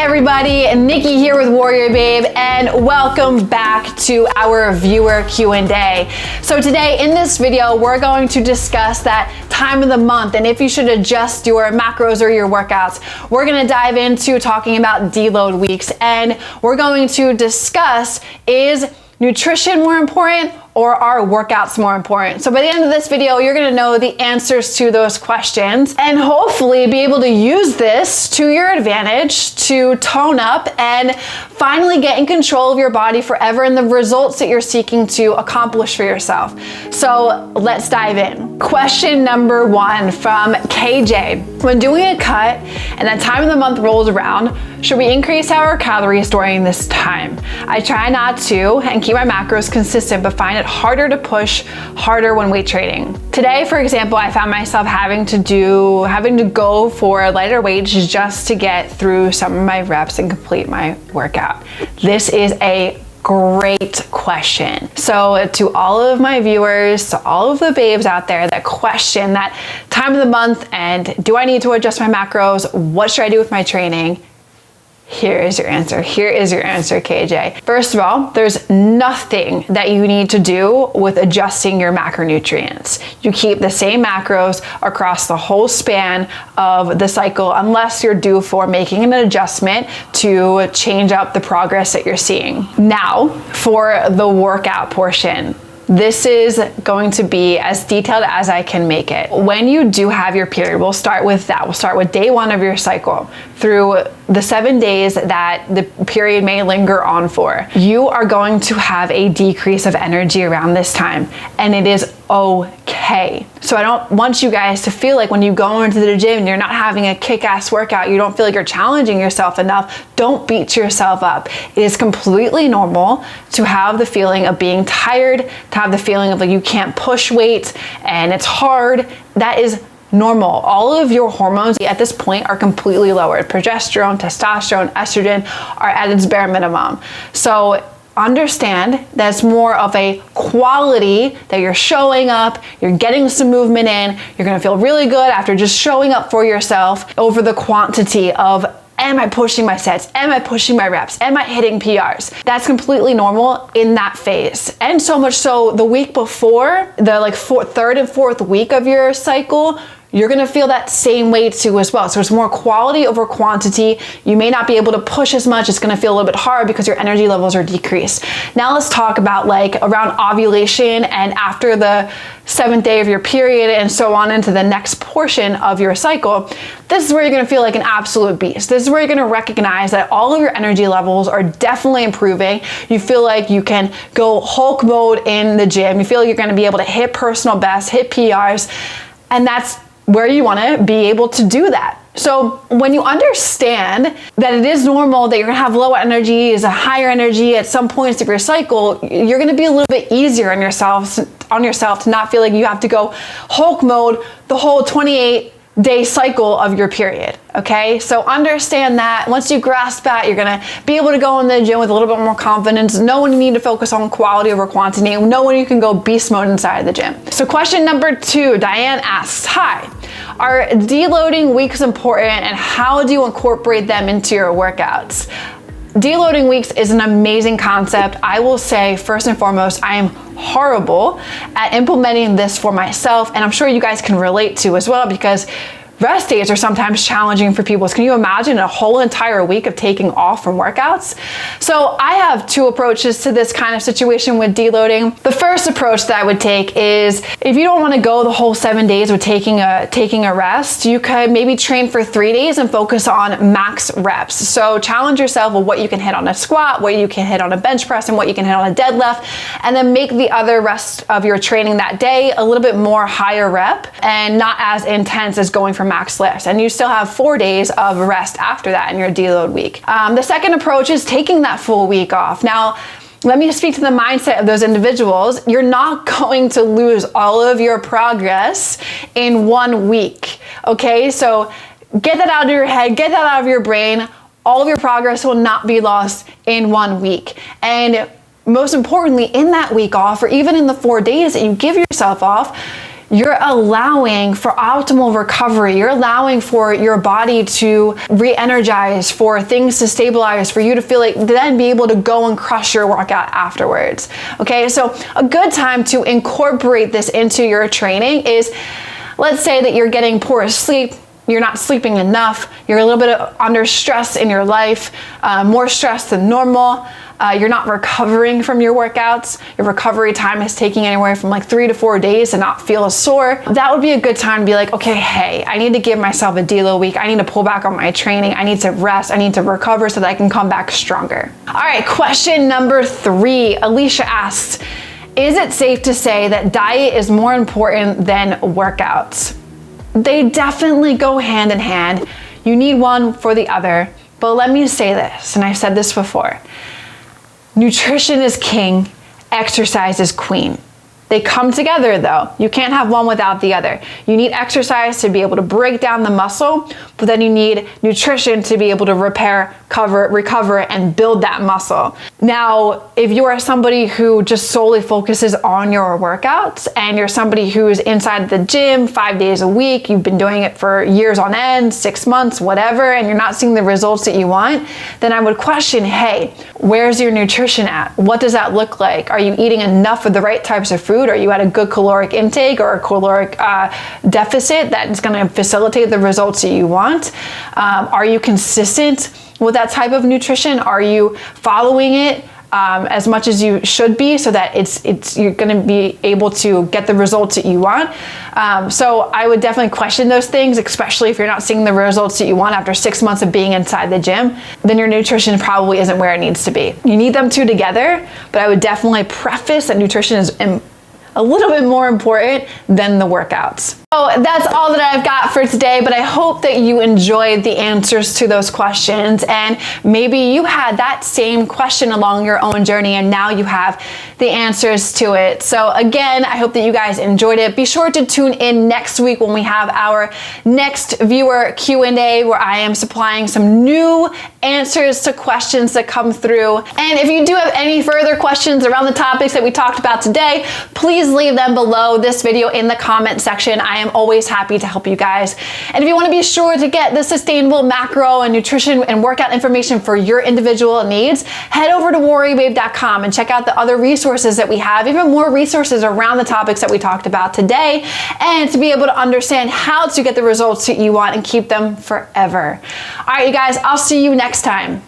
everybody, Nikkiey here with WarriorBabe, and welcome back to our viewer Q&A. So today in this video, we're going to discuss that time of the month and if you should adjust your macros or your workouts. We're gonna dive into talking about deload weeks, and we're going to discuss, is nutrition more important or are workouts more important? So by the end of this video, you're gonna know the answers to those questions and hopefully be able to use this to your advantage to tone up and finally get in control of your body forever and the results that you're seeking to accomplish for yourself. So let's dive in. Question number 1 from KJ. When doing a cut and that time of the month rolls around, should we increase our calories during this time? I try not to and keep my macros consistent, but find it harder to push harder when weight training. Today, for example, I found myself having to go for lighter weights just to get through some of my reps and complete my workout. This is a great question. So to all of my viewers, to all of the babes out there that question that time of the month and do I need to adjust my macros? What should I do with my training? Here is your answer. Here is your answer, KJ. First of all, there's nothing that you need to do with adjusting your macronutrients. You keep the same macros across the whole span of the cycle unless you're due for making an adjustment to change up the progress that you're seeing. Now, for the workout portion. This is going to be as detailed as I can make it. When you do have your period, we'll start with that. We'll start with day 1 of your cycle through the 7 days that the period may linger on for. You are going to have a decrease of energy around this time, and it is okay. So I don't want you guys to feel like when you go into the gym and you're not having a kick-ass workout, you don't feel like you're challenging yourself enough. Don't beat yourself up. It is completely normal to have the feeling of being tired, to have the feeling of like you can't push weight and it's hard. That is normal. All of your hormones at this point are completely lowered. Progesterone, testosterone, estrogen are at its bare minimum. So understand that it's more of a quality that you're showing up, you're getting some movement in, you're gonna feel really good after just showing up for yourself over the quantity of am I pushing my sets? Am I pushing my reps? Am I hitting PRs? That's completely normal in that phase. And so much so the week before, the third and fourth week of your cycle, you're gonna feel that same way too as well. So it's more quality over quantity. You may not be able to push as much. It's gonna feel a little bit hard because your energy levels are decreased. Now let's talk about around ovulation and after the 7th day of your period and so on into the next portion of your cycle. This is where you're gonna feel like an absolute beast. This is where you're gonna recognize that all of your energy levels are definitely improving. You feel like you can go Hulk mode in the gym. You feel like you're gonna be able to hit personal bests, hit PRs, and that's where you wanna be able to do that. So when you understand that it is normal that you're gonna have low energy, is a higher energy at some points of your cycle, you're gonna be a little bit easier on yourself to not feel like you have to go Hulk mode the whole 28-day cycle of your period, okay? So understand that. Once you grasp that, you're gonna be able to go in the gym with a little bit more confidence, know when you need to focus on quality over quantity, and know when you can go beast mode inside of the gym. So question number 2, Diane asks, hi, are deloading weeks important and how do you incorporate them into your workouts? Deloading weeks is an amazing concept. I will say, first and foremost, I am horrible at implementing this for myself, and I'm sure you guys can relate to as well because rest days are sometimes challenging for people. So can you imagine a whole entire week of taking off from workouts? So I have 2 approaches to this kind of situation with deloading. The first approach that I would take is if you don't want to go the whole 7 days with taking a rest, you could maybe train for 3 days and focus on max reps. So challenge yourself with what you can hit on a squat, what you can hit on a bench press, and what you can hit on a deadlift, and then make the other rest of your training that day a little bit more higher rep and not as intense as going for max lifts, and you still have 4 days of rest after that in your deload week. The second approach is taking that full week off. Now, let me speak to the mindset of those individuals. You're not going to lose all of your progress in 1 week, okay? So get that out of your head, get that out of your brain. All of your progress will not be lost in 1 week. And most importantly, in that week off, or even in the 4 days that you give yourself off, you're allowing for optimal recovery. You're allowing for your body to re-energize, for things to stabilize, for you to feel like then be able to go and crush your workout afterwards. Okay, so a good time to incorporate this into your training is, let's say that you're getting poor sleep, you're not sleeping enough, you're a little bit under stress in your life, more stress than normal. You're not recovering from your workouts. Your recovery time is taking anywhere from like 3 to 4 days to not feel as sore. That would be a good time to be like, okay, hey, I need to give myself a deload week. I need to pull back on my training. I need to rest. I need to recover so that I can come back stronger. All right, question number 3. Alicia asks, is it safe to say that diet is more important than workouts? They definitely go hand in hand. You need one for the other. But let me say this, and I've said this before. Nutrition is king, exercise is queen. They come together though. You can't have one without the other. You need exercise to be able to break down the muscle, but then you need nutrition to be able to repair, recover, and build that muscle. Now, if you are somebody who just solely focuses on your workouts and you're somebody who is inside the gym 5 days a week, you've been doing it for years on end, 6 months, whatever, and you're not seeing the results that you want, then I would question, hey, where's your nutrition at? What does that look like? Are you eating enough of the right types of food? Are you at a good caloric intake or a caloric deficit that is going to facilitate the results that you want? Are you consistent with that type of nutrition? Are you following it as much as you should be so that you're going to be able to get the results that you want? So I would definitely question those things, especially if you're not seeing the results that you want after 6 months of being inside the gym, then your nutrition probably isn't where it needs to be. You need them two together, but I would definitely preface that nutrition is a little bit more important than the workouts. So that's all that I've got for today, but I hope that you enjoyed the answers to those questions, and maybe you had that same question along your own journey and now you have the answers to it. So again, I hope that you guys enjoyed it. Be sure to tune in next week when we have our next viewer Q&A, where I am supplying some new answers to questions that come through. And if you do have any further questions around the topics that we talked about today, please leave them below this video in the comment section. I am always happy to help you guys. And if you want to be sure to get the sustainable macro and nutrition and workout information for your individual needs, head over to WarriorBabe.com and check out the other resources that we have, even more resources around the topics that we talked about today, and to be able to understand how to get the results that you want and keep them forever. All right, you guys, I'll see you next time.